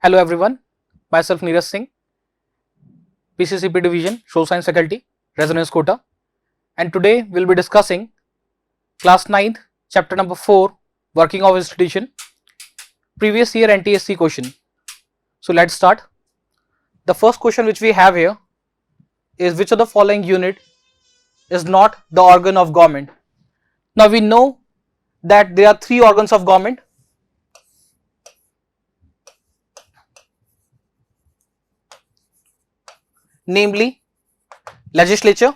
Hello everyone, myself Neeraj Singh, PCCP Division, Social Science Faculty, Resonance Quota, and today we'll be discussing class 9th, chapter number 4, Working of Institution, previous year NTSE question. So let's start. The first question which we have here is which of the following unit is not the organ of government? Now we know that there are three organs of government. Namely, legislature.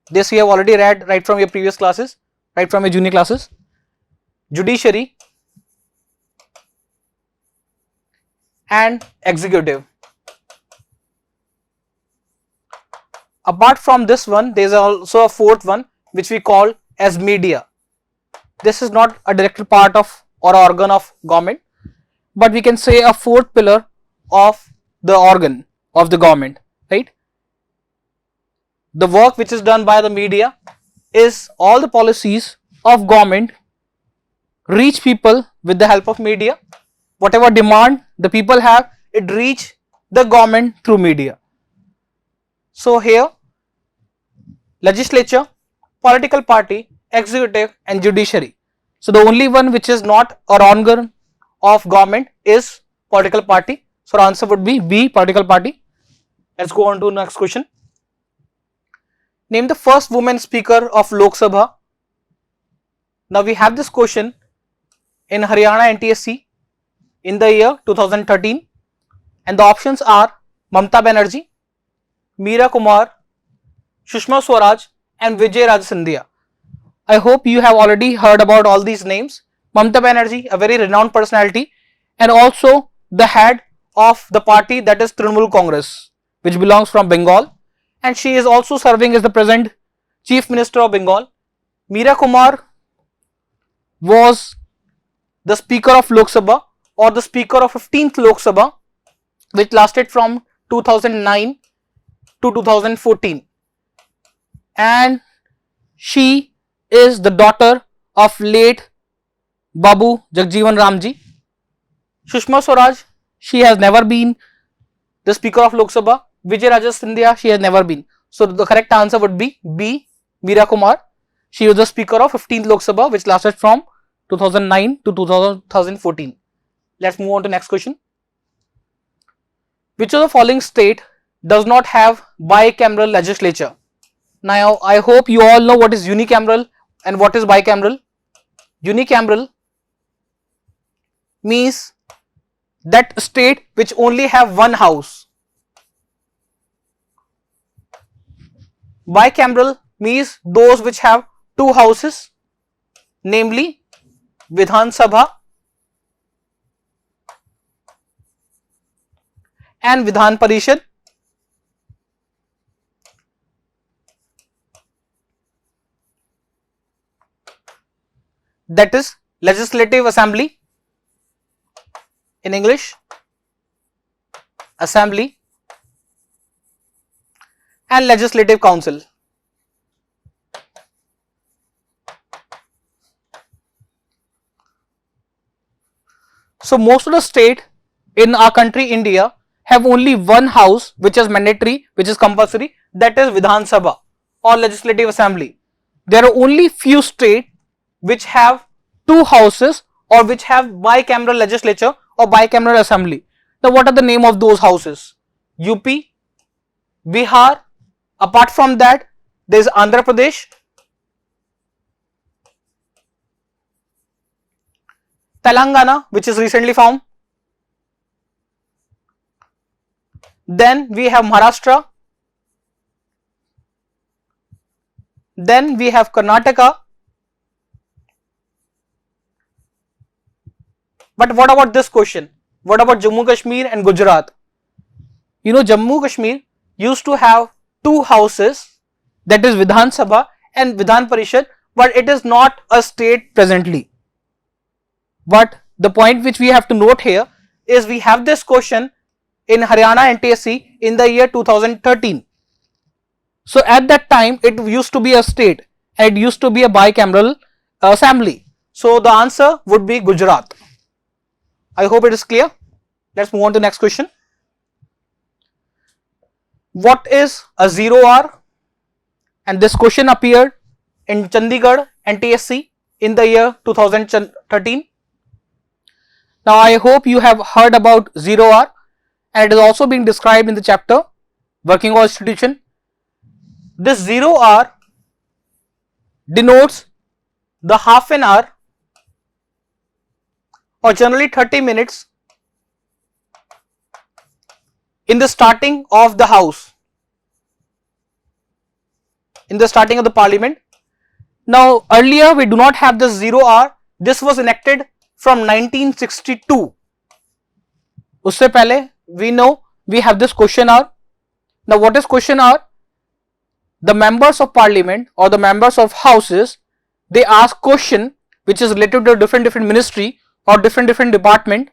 This we have already read right from your previous classes, right from your junior classes. Judiciary and executive. Apart from this one, there is also a fourth one which we call as media. This is not a direct part of or organ of government, but we can say a fourth pillar of the organ of the government, right? The work which is done by the media is all the policies of government reach people with the help of media. Whatever demand the people have, it reach the government through media. So here, legislature, political party, executive and judiciary. So the only one which is not an organ of government is political party. So our answer would be B, political party. Let's go on to next question. Name the first woman speaker of Lok Sabha. Now we have this question in Haryana NTSE in the year 2013 and the options are Mamata Banerjee, Meera Kumar, Sushma Swaraj and Vijay Raj Scindia. I hope you have already heard about all these names. Mamata Banerjee, a very renowned personality and also the head of the party that is Trinamool Congress, which belongs from Bengal, and she is also serving as the present Chief Minister of Bengal. Meera Kumar was the Speaker of Lok Sabha or the Speaker of 15th Lok Sabha, which lasted from 2009 to 2014, and she is the daughter of late Babu Jagjeevan Ramji. Sushma Swaraj, she has never been the Speaker of Lok Sabha. Vijay Raj Scindia, she has never been. So the correct answer would be B, Meera Kumar. She was the Speaker of 15th Lok Sabha, which lasted from 2009 to 2014. Let's move on to next question. Which of the following state does not have bicameral legislature? Now I hope you all know what is unicameral and what is bicameral. Unicameral means that state which only have one house. Bicameral means those which have two houses, namely Vidhan Sabha and Vidhan Parishad. That is Legislative Assembly in English, Assembly and Legislative Council. So most of the state in our country India have only one house which is mandatory, which is compulsory, that is Vidhan Sabha or Legislative Assembly. There are only few states which have two houses or which have bicameral legislature or bicameral assembly. Now what are the name of those houses? UP, Bihar. Apart from that, there is Andhra Pradesh, Telangana, which is recently found. Then we have Maharashtra. Then we have Karnataka. But what about this question? What about Jammu Kashmir and Gujarat? You know, Jammu Kashmir used to have two houses, that is Vidhan Sabha and Vidhan Parishad, but it is not a state presently. But the point which we have to note here is we have this question in Haryana NTSE in the year 2013. So at that time it used to be a state and it used to be a bicameral assembly. So the answer would be Gujarat. I hope it is clear. Let's move on to the next question. What is a 0R? And this question appeared in Chandigarh NTSE in the year 2013. Now I hope you have heard about 0R, and it is also being described in the chapter Working Hour Institution. This 0R denotes the half an hour or generally 30 minutes in the starting of the house, in the starting of the parliament. Now earlier we do not have this 0R. This was enacted from 1962. Usse pehle we know we have this question hour. Now what is question hour? The members of parliament or the members of houses, they ask question which is related to different ministry or different department,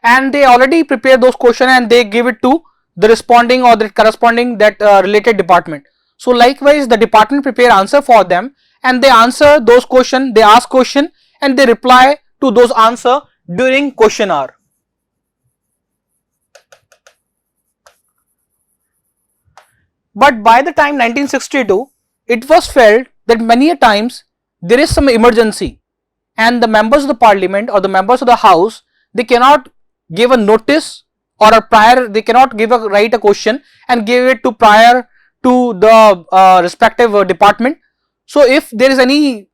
and they already prepare those questions and they give it to the responding or the corresponding that related department. So likewise the department prepare answer for them and they answer those questions, they ask question and they reply to those answer during question hour. But by the time 1962, it was felt that many a times there is some emergency and the members of the parliament or the members of the house, they cannot give a notice or a prior, they cannot write a question and give it to prior to the respective department. So if there is any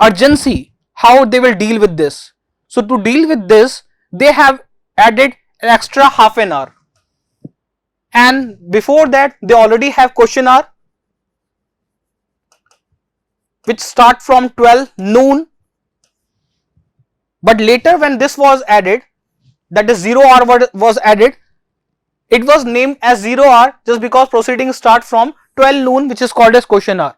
urgency, how they will deal with this? So to deal with this, they have added an extra half an hour. And before that they already have question hour which start from 12 noon, but later when this was added, that is 0R was added, it was named as 0R just because proceedings start from 12 noon, which is called as question hour.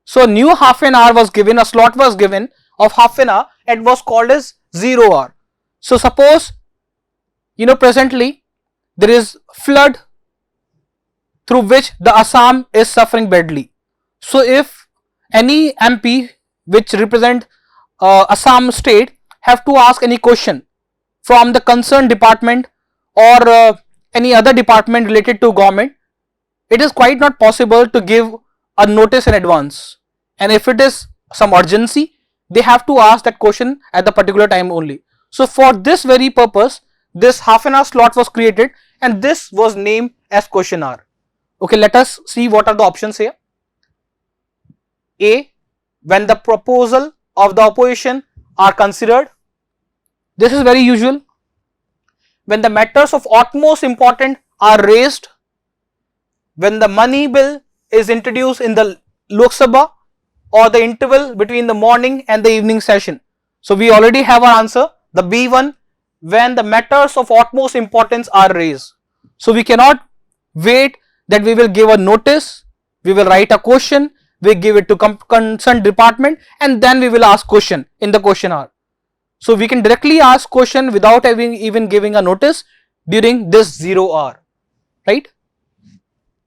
So new half an hour was given, a slot was given of half an hour, it was called as 0R. So suppose presently there is flood through which the Assam is suffering badly. So if any MP which represent Assam state have to ask any question from the concerned department or any other department related to government, it is quite not possible to give a notice in advance, and if it is some urgency, they have to ask that question at the particular time only. So for this very purpose, this half an hour slot was created and this was named as question hour. Okay, let us see what are the options here. A, when the proposal of the opposition are considered. This is very usual. When the matters of utmost importance are raised. When the money bill is introduced in the Lok Sabha or the interval between the morning and the evening session. So we already have our answer, the B one, when the matters of utmost importance are raised. So we cannot wait that we will give a notice, we will write a question, we give it to concerned department and then we will ask question in the question hour. So we can directly ask question without even giving a notice during this 0R, right?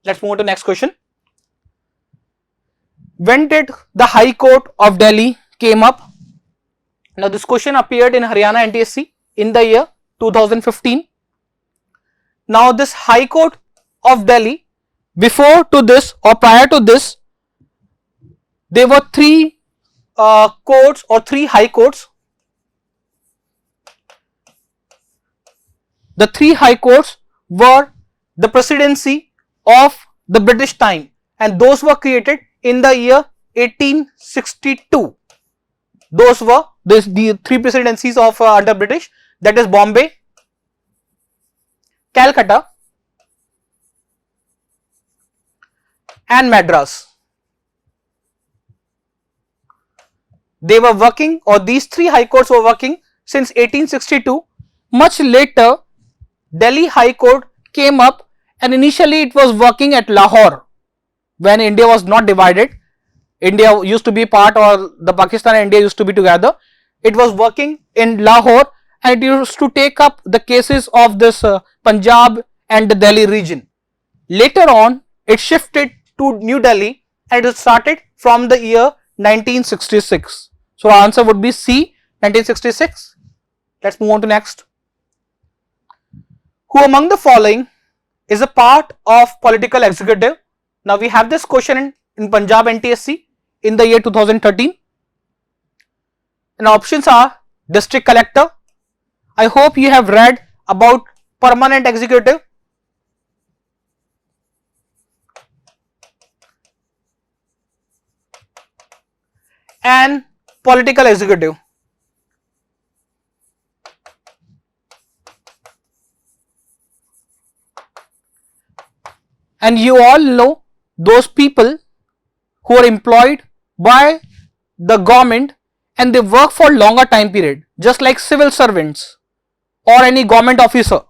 Let's move on to next question. When did the High Court of Delhi came up? Now this question appeared in Haryana NTSE in the year 2015. Now this High Court of Delhi, before to this or prior to this, there were three courts or three high courts. The three high courts were the presidency of the British time and those were created in the year 1862. Those were the three presidencies of under British, that is Bombay, Calcutta and Madras. They were working, or these three high courts were working since 1862. Much later Delhi High Court came up and initially it was working at Lahore when India was not divided. India used to be part, or the Pakistan and India used to be together. It was working in Lahore and it used to take up the cases of this Punjab and the Delhi region. Later on it shifted to New Delhi and it started from the year 1966. So our answer would be C, 1966. Let's move on to next. Who among the following is a part of political executive? Now we have this question in Punjab NTSE in the year 2013. And options are district collector. I hope you have read about permanent executive. And political executive. And you all know those people who are employed by the government and they work for longer time period, just like civil servants or any government officer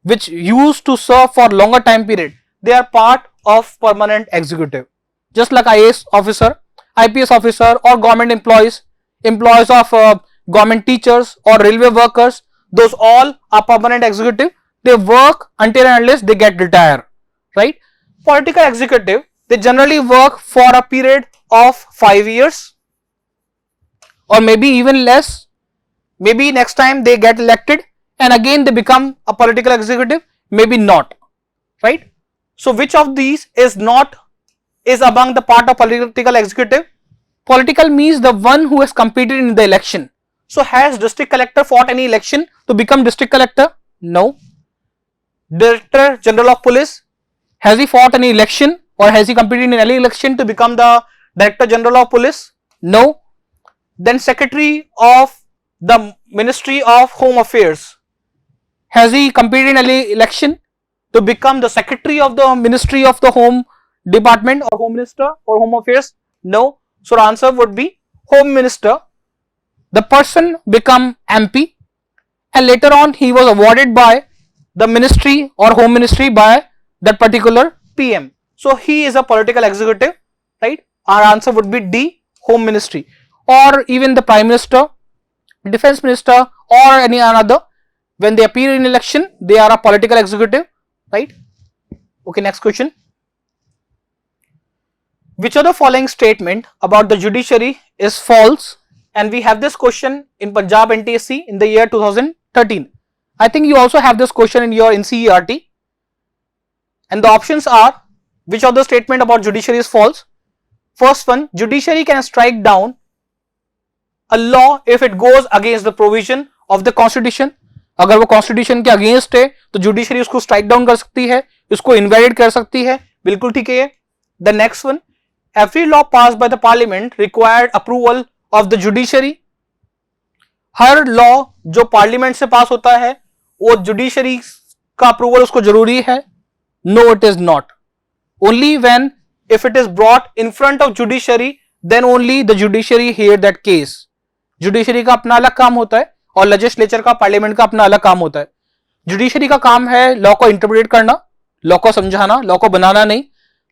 which used to serve for longer time period. They are part of permanent executive, just like IAS officer, IPS officer or government employees of government teachers or railway workers. Those all are permanent executive. They work until and unless they get retired, right? Political executive, they generally work for a period of 5 years or maybe even less. Maybe next time they get elected and again they become a political executive, maybe not, right? So which of these is among the part of political executive? Political means the one who has competed in the election. So has district collector fought any election to become district collector? No. Director General of Police, has he fought any election or has he competed in any election to become the Director General of Police? No. Then Secretary of the Ministry of Home Affairs, has he competed in any election to become the Secretary of the Ministry of the Home Department or Home Minister or Home Affairs? No. So the answer would be Home Minister. The person become MP and later on he was awarded by the ministry or home ministry by that particular PM. So he is a political executive, right? Our answer would be D, Home Ministry. Or even the Prime Minister, Defense Minister or any another, when they appear in election, they are a political executive, right? Okay, next question. Which of the following statement about the judiciary is false? And we have this question in Punjab NTSE in the year 2013. I think you also have this question in your NCERT. And the options are, which of the statement about judiciary is false? First one, judiciary can strike down a law if it goes against the provision of the constitution. अगर वो constitution के against है तो judiciary उसको strike down कर सकती है, इसको invalid कर सकती है, बिल्कुल ठीक है ये. The next one, every law passed by the parliament required approval of the judiciary. Her law जो parliament से पास होता है वो judiciary का approval उसको जरूरी है. No, it is not. Only when if it is brought in front of judiciary, then only the judiciary hear that case. Judiciary का अपना अलग काम होता है और legislature का, parliament का अपना अलग काम होता है. Judiciary का काम है law को interpret करना, law को समझाना, law को बनाना नहीं.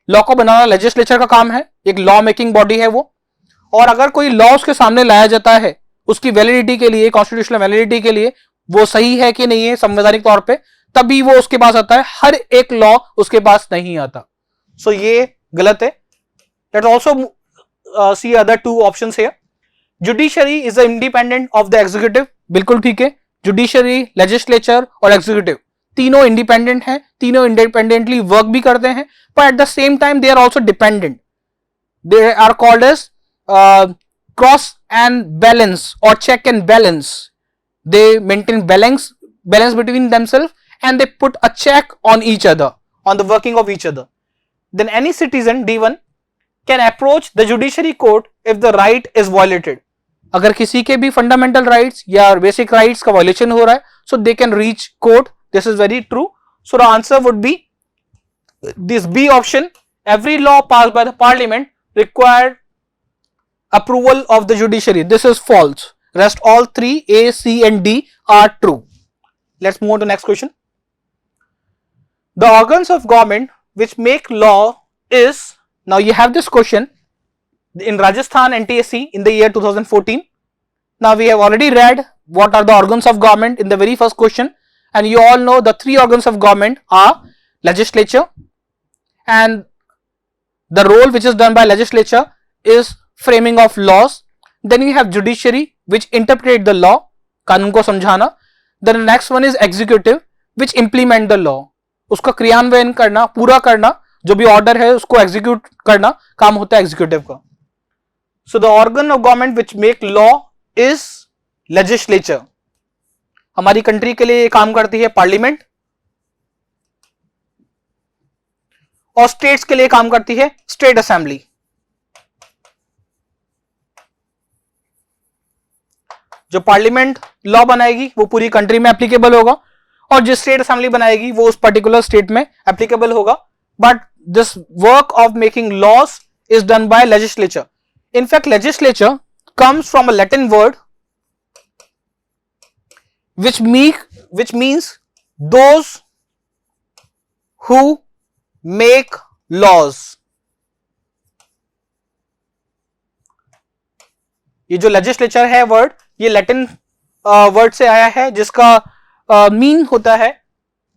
Law को बनाना legislature का काम है, एक law making body है वो. और अगर कोई law उसके सामने लाया जाता है उसकी validity के लिए, constitutional validity के लिए, वो सही है कि नहीं है संवैधानिक तौर पे, तभी वो उसके पास आता है. हर एक लॉ उसके पास नहीं आता. सो ये गलत है. Let's also see other two options here. Judiciary is independent of the executive, बिल्कुल ठीक है. जुडिशरी, लेजिस्लेचर और एग्जीक्यूटिव तीनों इंडिपेंडेंट हैं, तीनों इंडिपेंडेंटली वर्क भी करते हैं, पर at the same time they are also dependent. They are called as cross and balance और check and balance. They maintain balance between themselves and they put a check on each other, on the working of each other. Then any citizen, D1, can approach the judiciary court if the right is violated. अगर किसी के भी fundamental rights या basic rights का violation हो रहा है, so they can reach court. This is very true. So the answer would be this B option. Every law passed by the parliament required approval of the judiciary. This is false. Rest all three, A, C and D are true. Let's move on to next question. The organs of government which make law is, now you have this question in Rajasthan NTSE in the year 2014. Now we have already read what are the organs of government in the very first question, and you all know the three organs of government are legislature, and the role which is done by legislature is framing of laws. Then you have judiciary which interpret the law, कानून को समझाना. Then the next one is executive which implement the law, उसका क्रियान्वयन करना, पूरा करना, जो भी ऑर्डर है उसको एग्जीक्यूट करना काम होता है एग्जीक्यूटिव का. So the organ of government which make law is legislature. हमारी कंट्री के लिए काम करती है पार्लियामेंट, और स्टेट्स के लिए काम करती है स्टेट असेंबली. जो पार्लियामेंट लॉ बनाएगी वो पूरी कंट्री में एप्लीकेबल होगा, और जो स्टेट असेंबली बनाएगी वो उस पर्टिकुलर स्टेट में एप्लीकेबल होगा. But this work of making laws is done by legislature. In fact legislature comes from a Latin word which means those who make laws. ये जो लेजिस्लेचर है वर्ड, ये लैटिन वर्ड से आया है जिसका मीन होता है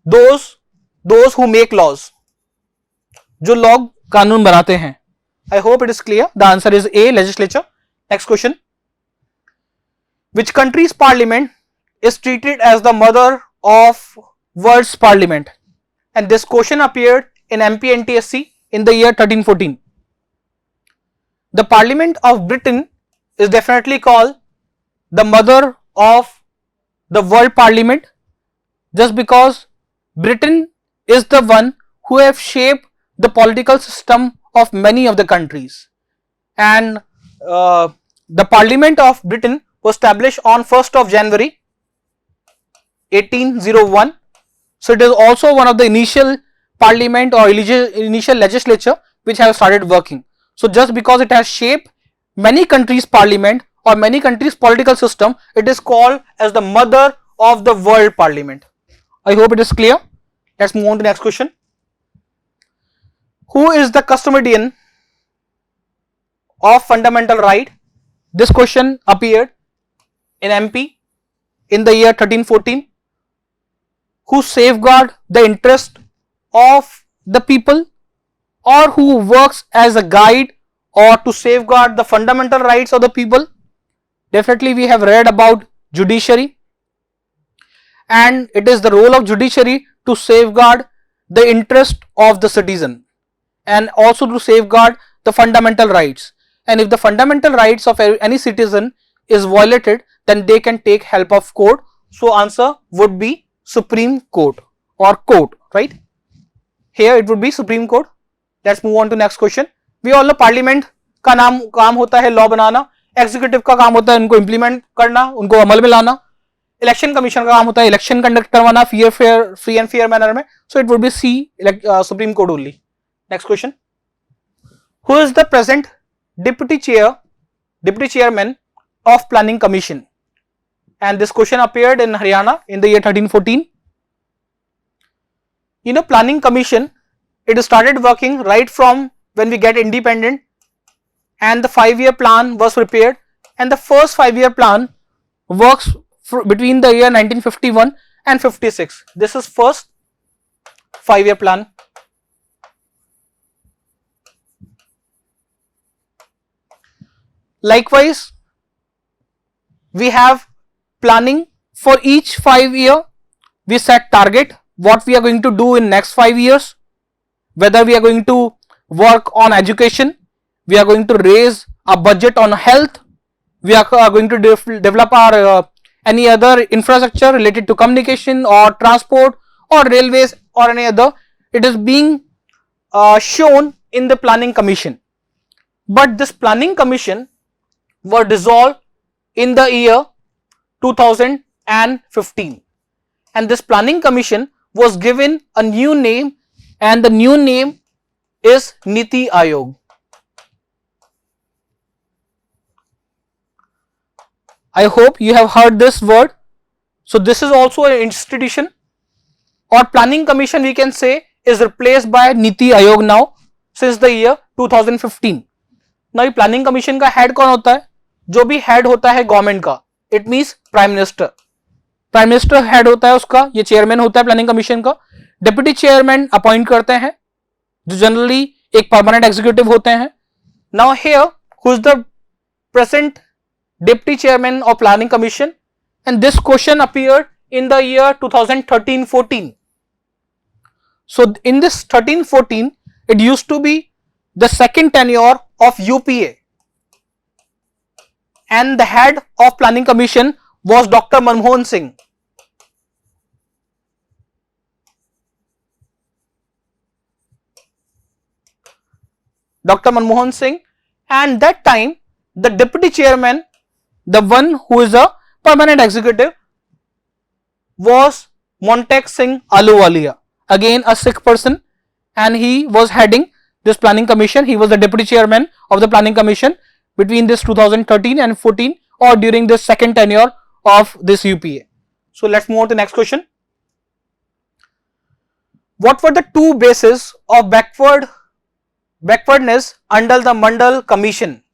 those who make laws, जो लॉ कानून बनाते हैं. I hope it is clear. The answer is A, legislature. Next question. Which country's parliament is treated as the mother of world's parliament? And this question appeared in MP NTSE in the year 1314. The Parliament of Britain is definitely called the mother of the world parliament, just because Britain is the one who have shaped the political system of many of the countries, and the Parliament of Britain was established on 1st of January 1801. So it is also one of the initial parliament or initial legislature which have started working. So just because it has shaped many countries' parliament or many countries' political system, it is called as the mother of the world parliament. I hope it is clear. Let's move on to the next question. Who is the custodian of fundamental right? This question appeared in MP in the year 1314. Who safeguard the interest of the people, or who works as a guide or to safeguard the fundamental rights of the people? Definitely we have read about judiciary, and it is the role of judiciary to safeguard the interest of the citizen and also to safeguard the fundamental rights. And if the fundamental rights of any citizen is violated, then they can take help of court. So answer would be Supreme Court or court, right? Here it would be Supreme Court. Let's move on to next question. We all know Parliament का काम होता है law बनाना, executive का काम होता है उनको implement करना, उनको अमल में लाना, इलेक्शन कमीशन का काम होता है इलेक्शन कंडक्ट करवाना फ्री एंड फेयर मैनर में. So it would be C, Supreme Court only. Next question. Who is the present deputy chairman of planning commission? And this question appeared in Haryana in the year 1314. You know, planning commission, it started working right from when we get independent, and the 5-year plan was prepared, and the first 5-year plan works between the year 1951 and 56. This is first 5-year plan. Likewise, we have planning for each 5 year. We set target what we are going to do in next 5 years, whether we are going to work on education, we are going to raise a budget on health, we are going to develop our any other infrastructure related to communication or transport or railways or any other. It is being shown in the planning commission. But this planning commission were dissolved in the year 2015, and this planning commission was given a new name, and the new name is Niti Aayog. I hope you have heard this word. So this is also an institution, or planning commission we can say is replaced by Niti Aayog now since the year 2015. Now ये planning commission का head कौन होता है? जो भी head होता है government का, it means prime minister head होता है उसका, ये चेयरमैन होता है प्लानिंग कमीशन का. डिप्टी चेयरमैन अपॉइंट करते हैं जो जनरली एक परमानेंट एग्जीक्यूटिव होते हैं. Now here who is the present Deputy Chairman of Planning Commission, and this question appeared in the year 2013-14. So in this 13-14, it used to be the second tenure of UPA, and the head of Planning Commission was Dr. Manmohan Singh. Dr. Manmohan Singh, and that time the deputy chairman, the one who is a permanent executive, was Montek Singh Ahluwalia, again a Sikh person, and he was heading this planning commission. He was the deputy chairman of the planning commission between this 2013 and 14, or during this second tenure of this UPA. So let's move on to the next question. What were the two bases of backwardness under the Mandal Commission?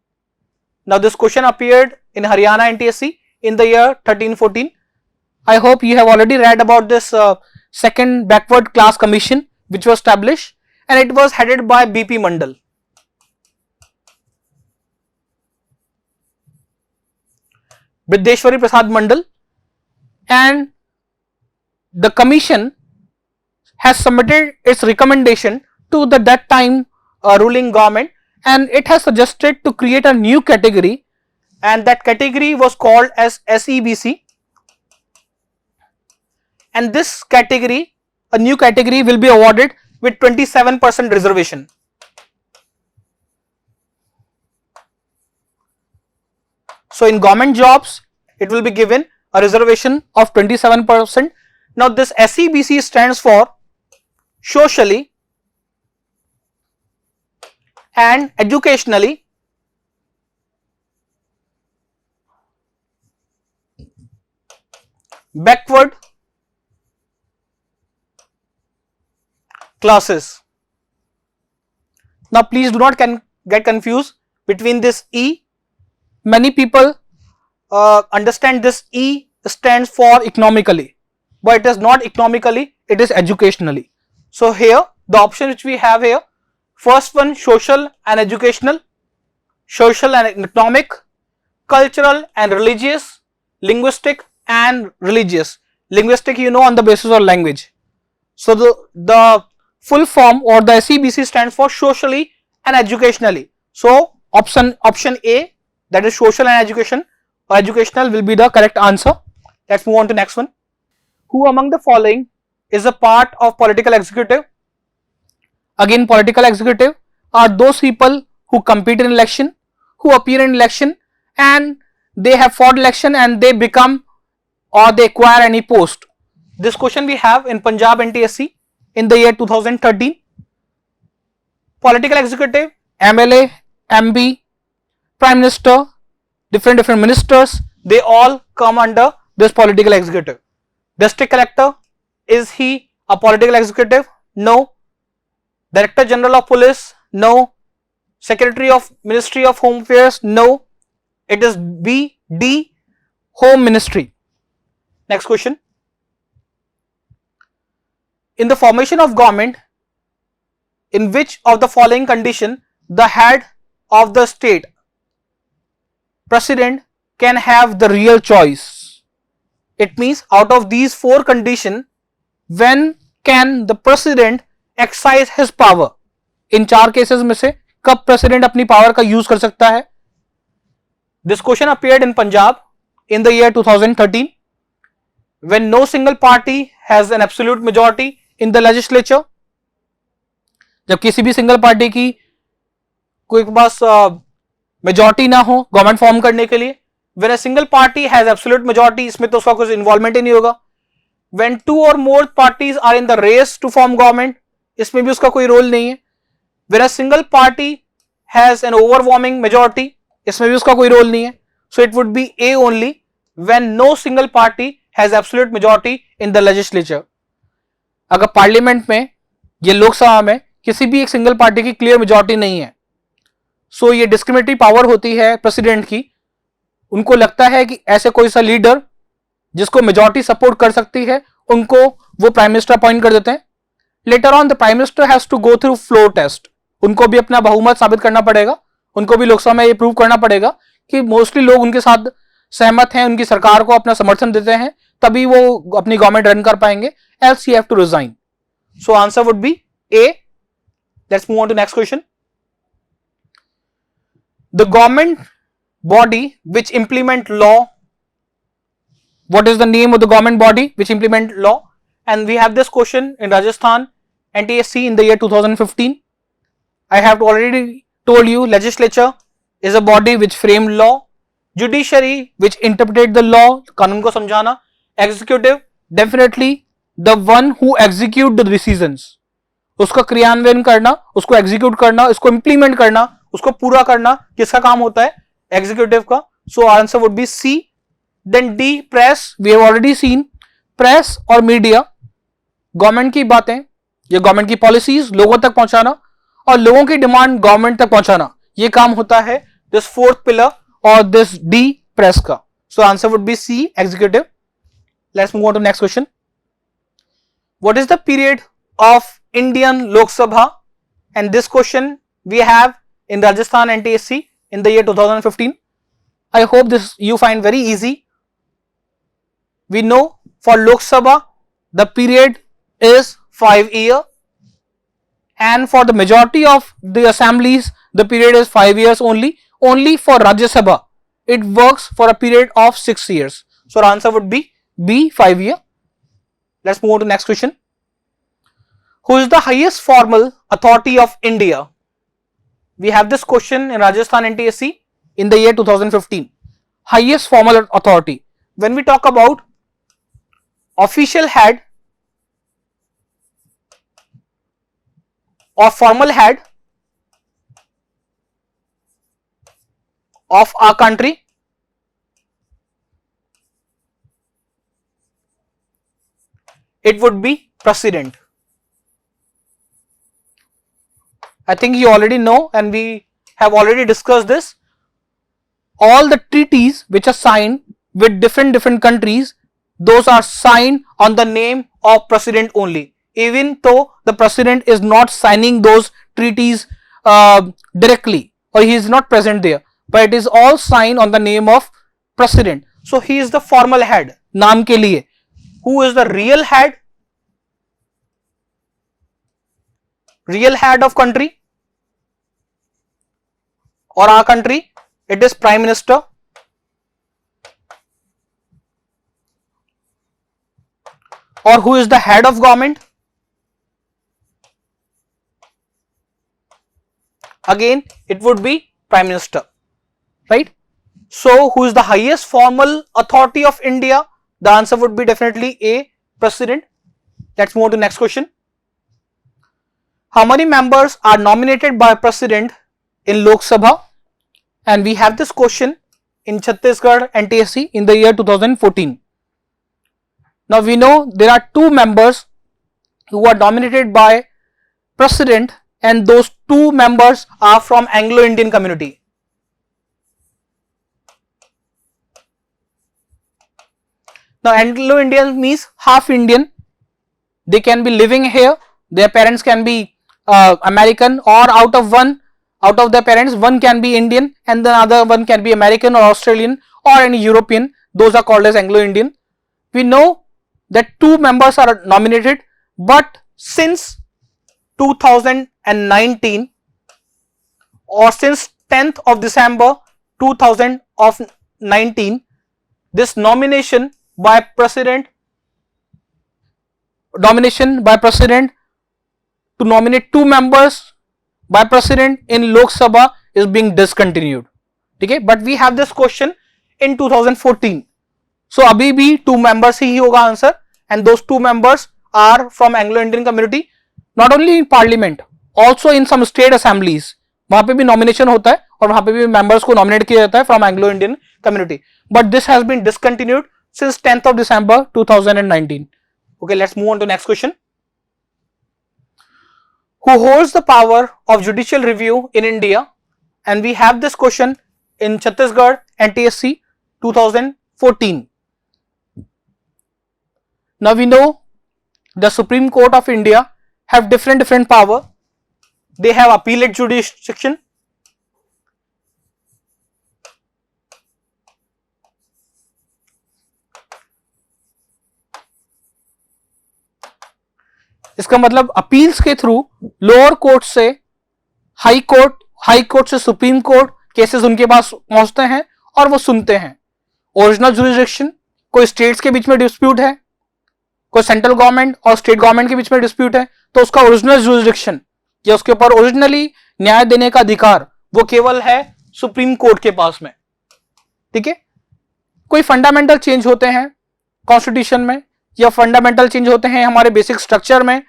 Now this question appeared in Haryana NTSE in the year 13-14. I hope you have already read about this second backward class commission which was established, and it was headed by BP Mandal. Vidyeshwari Prasad Mandal, and the commission has submitted its recommendation to the that time ruling government, and it has suggested to create a new category, and that category was called as SEBC, and this category, a new category, will be awarded with 27% reservation. So in government jobs it will be given a reservation of 27%. Now this SEBC stands for socially and educationally backward classes. Now please do not get confused between this E. Many people understand this E stands for economically, but it is not economically, it is educationally. So here the option which we have here, first one social and educational, social and economic, cultural and religious, linguistic and religious. Linguistic, you know, on the basis of language. So the full form or the SEBC stands for socially and educationally. So option A, that is social and education or educational, will be the correct answer. Let's move on to next one. Who among the following is a part of political executive? Again, political executive are those people who compete in election, who appear in election, and they have fought election and they become or they acquire any post. This question we have in Punjab NTSE in the year 2013. Political executive, MLA, MP, Prime Minister, different ministers, they all come under this political executive. District Collector, is he a political executive? No. Director General of Police? No. Secretary of Ministry of Home Affairs? No. It is B, D, Home Ministry. Next question. In the formation of government, in which of the following condition the head of the state, president, can have the real choice? It means out of these four conditions, when can the president exercise his power? इन चार cases में से कब president अपनी power का use कर सकता है? This question appeared in Punjab in the year 2013 when no single party has an absolute majority in the legislature. जब किसी भी सिंगल पार्टी की कोई पास मेजॉरिटी ना हो गवर्नमेंट फॉर्म करने के लिए, when a single party has absolute majority, इसमें तो उसका कुछ इन्वॉल्वमेंट ही नहीं होगा. When two or more parties are in the race to form government, इसमें भी उसका कोई रोल नहीं है. When a single party has an overwhelming majority, इसमें भी उसका कोई रोल नहीं है. So it would be A only when no single party has absolute majority in the legislature. अगर पार्लियामेंट में ये लोकसभा में किसी भी एक सिंगल पार्टी की क्लियर मेजॉरिटी नहीं है, सो ये डिस्क्रिमिनेटरी पावर होती है प्रेसिडेंट की. उनको लगता है कि ऐसे कोई सा लीडर जिसको मेजॉरिटी सपोर्ट कर सकती है, उनको वो प्राइम मिनिस्टर अपॉइंट कर देते हैं. Letter on the prime minister has to go through floor test. उनको भी अपना बहुमत साबित करना पड़ेगा, उनको भी लोकसभा में ये प्रूव करना पड़ेगा कि मोस्टली लोग उनके साथ सहमत हैं, उनकी सरकार को अपना समर्थन देते हैं, तभी वो अपनी गवर्नमेंट रन कर पाएंगे, else you have to resign. So answer would be A. Let's move on to next question. The government body which implement law. What is the name of the government body which implement law? And we have this question in Rajasthan NTSE in the year 2015. I have already told you legislature is a body which frame law, judiciary which interpret the law, कानून को समझाना, executive definitely the one who execute the decisions, उसका क्रियान्वयन करना, उसको execute करना, उसको implement करना, उसको पूरा करना, किसका काम होता है? Executive का. So answer would be C. Then D, press. We have already seen press और media, गवर्नमेंट की बातें या गवर्नमेंट की पॉलिसीज लोगों तक पहुंचाना और लोगों की डिमांड गवर्नमेंट तक पहुंचाना, ये काम होता है दिस फोर्थ पिलर और दिस डी प्रेस का. So answer would be C, executive. Let's move on to next question. What is the period of Indian Lok Sabha? And this question we have in Rajasthan NTSE in the year 2015. I hope this you find very easy. We know for Lok Sabha the period is 5 years, and for the majority of the assemblies the period is 5 years only. Only for Rajya Sabha it works for a period of 6 years. So our answer would be B, 5 years. Let's move on to next question. Who is the highest formal authority of India? We have this question in Rajasthan NTSE in the year 2015. Highest formal authority. When we talk about official head or formal head of our country, it would be president. I think you already know and we have already discussed this. All the treaties which are signed with different countries, those are signed on the name of president only, even though the president is not signing those treaties directly or he is not present there, but it is all signed on the name of president. So he is the formal head, नाम के लिए. Who is the real head? Real head of country or our country? It is Prime Minister. Or who is the head of government? Again, it would be Prime Minister, right? So, who is the highest formal authority of India? The answer would be definitely A, President. Let's move on to next question. How many members are nominated by President in Lok Sabha? And we have this question in Chhattisgarh NTSE in the year 2014. Now we know there are 2 members who are nominated by President, and those 2 members are from Anglo-Indian community. Now Anglo-Indian means half Indian. They can be living here, their parents can be American, or out of their parents one can be Indian and the other one can be American or Australian or any European. Those are called as Anglo-Indian. We know that 2 members are nominated, but since 2019 or since 10th of December 2019, this nomination by President to nominate 2 members by President in Lok Sabha is being discontinued. Okay, but we have this question in 2014. So अभी भी 2 members ही होगा answer, and those 2 members are from Anglo-Indian community. Not only in Parliament, also in some state assemblies, वहाँ पे भी nomination होता है और वहाँ पे भी members को nominate किया जाता है from Anglo-Indian community. But this has been discontinued since 10th of December 2019. Okay, let's move on to next question. Who holds the power of judicial review in India? And we have this question in Chhattisgarh NTSE 2014. Now we know the Supreme Court of India have different power. They have appellate jurisdiction, इसका मतलब appeals के through lower court से high court से supreme court cases उनके पास पहुंचते हैं और वो सुनते हैं। ओरिजिनल जुरिसडिक्शन, कोई स्टेट्स के बीच में डिस्प्यूट है, कोई सेंट्रल गवर्नमेंट और स्टेट गवर्नमेंट के बीच में डिस्प्यूट है, तो उसका ओरिजिनल जुरिसडिक्शन या उसके ऊपर ओरिजिनली न्याय देने का अधिकार वो केवल है सुप्रीम कोर्ट के पास में। ठीक है, कोई फंडामेंटल चेंज होते हैं कॉन्स्टिट्यूशन में या फंडामेंटल चेंज होते हैं हमारे बेसिक स्ट्रक्चर में,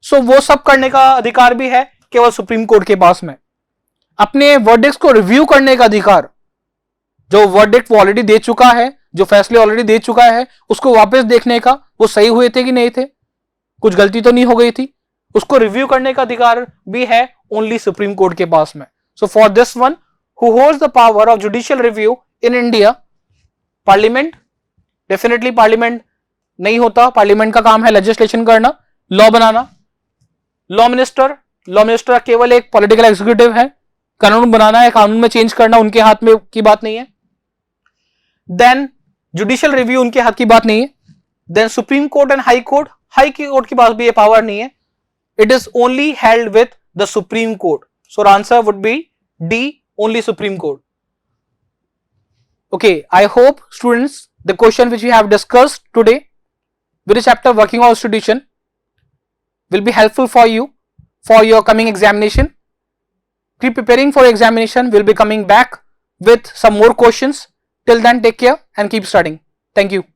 सो वो सब करने का अधिकार भी है केवल सुप्रीम कोर्ट के पास में। अपने वर्डिक्ट्स को रिव्यू करने का अधिकार, जो वर्डिक्ट वो ऑलरेडी दे चुका है, जो फैसले ऑलरेडी दे चुका है, उसको वापस देखने का वो सही हुए थे कि नहीं थे, कुछ गलती तो नहीं हो गई थी, उसको रिव्यू करने का अधिकार भी है ओनली सुप्रीम कोर्ट के पास में। So for this one who holds the power of judicial review in India, parliament. Definitely parliament नहीं होता, पार्लियामेंट का काम है लेजिस्लेशन करना, लॉ बनाना। लॉ मिनिस्टर केवल एक पॉलिटिकल एग्जीक्यूटिव है, कानून बनाना है, कानून में चेंज करना उनके हाथ में की बात नहीं है। देन जुडिशियल रिव्यू उनके हाथ की बात नहीं है। Then Supreme Court and High Court के पास भी ये पावर नहीं है। It is only held with the Supreme Court. So answer would be D, only Supreme Court. Okay, I hope students the question which we have discussed today with the chapter working on institution will be helpful for you for your coming examination. Keep preparing for examination. We'll be coming back with some more questions. Till then, take care and keep studying. Thank you.